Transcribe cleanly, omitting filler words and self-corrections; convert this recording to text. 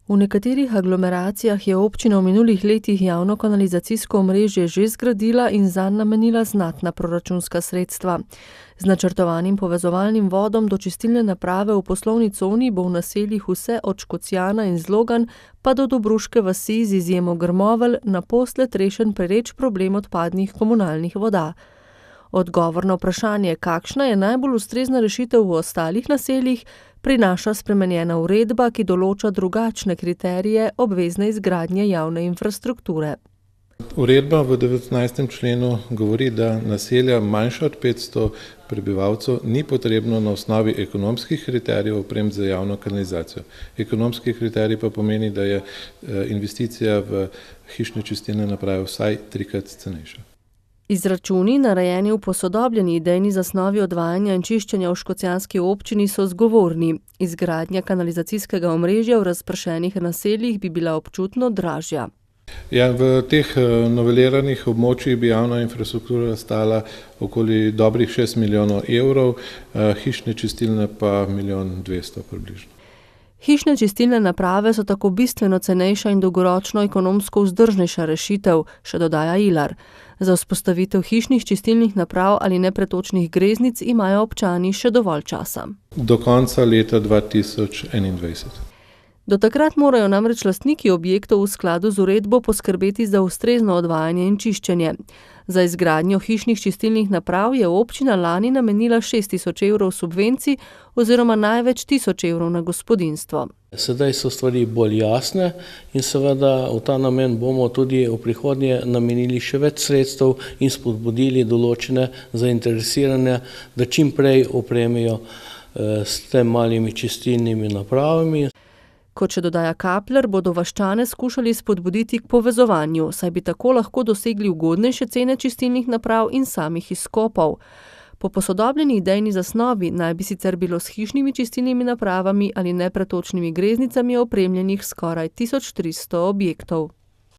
V nekaterih aglomeracijah je občina v minulih letih javno kanalizacijsko omrežje že zgradila in zanj namenila znatna proračunska sredstva. Z načrtovanim povezovalnim vodom do čistilne naprave v poslovni coni bo v naseljih vse od Škocjana in Zlogan pa do Dobruške vasi z izjemo Grmovelj naposled rešen pereč problem odpadnih komunalnih voda. Odgovor na vprašanje, kakšna je najbolj ustrezna rešitev v ostalih naseljih, prinaša spremenjena uredba, ki določa drugačne kriterije obvezne izgradnje javne infrastrukture. Uredba v 19. členu govori, da naselja manjša od 500 prebivalcev ni potrebno na osnovi ekonomskih kriterijev opremiti za javno kanalizacijo. Ekonomski kriterij pa pomeni, da je investicija v hišne čistilne naprave vsaj 3-krat cenejša. Izračuni, narejeni v posodobljeni idejni zasnovi odvajanja in čiščenja v škocjanski občini, so zgovorni. Izgradnja kanalizacijskega omrežja v razpršenih naseljih bi bila občutno dražja. Ja, v teh noveliranih območjih bi javna infrastruktura stala okoli dobrih 6 milijonov evrov, hišne čistilne pa 1,2 milijona približno. Hišne čistilne naprave so tako bistveno cenejša in dolgoročno ekonomsko vzdržnejša rešitev, še dodaja Ilar. Za vzpostavitev hišnih čistilnih naprav ali nepretočnih greznic imajo občani še dovolj časa. Do konca leta 2021. Do takrat morajo namreč lastniki objektov v skladu z uredbo poskrbeti za ustrezno odvajanje in čiščenje. Za izgradnjo hišnih čistilnih naprav je občina lani namenila 6.000 evrov subvencij oziroma največ 1.000 evrov na gospodinjstvo. Sedaj so stvari bolj jasne in seveda v ta namen bomo tudi v prihodnje namenili še več sredstev in spodbudili določene zainteresirane, da čim prej opremijo s tem malimi čistilnimi napravami. Kot še dodaja Kapler, bodo vaščane skušali spodbuditi k povezovanju, saj bi tako lahko dosegli ugodnejše cene čistilnih naprav in samih izkopov. Po posodobljeni idejni zasnovi naj bi sicer bilo s hišnimi čistilnimi napravami ali nepretočnimi greznicami opremljenih skoraj 1300 objektov.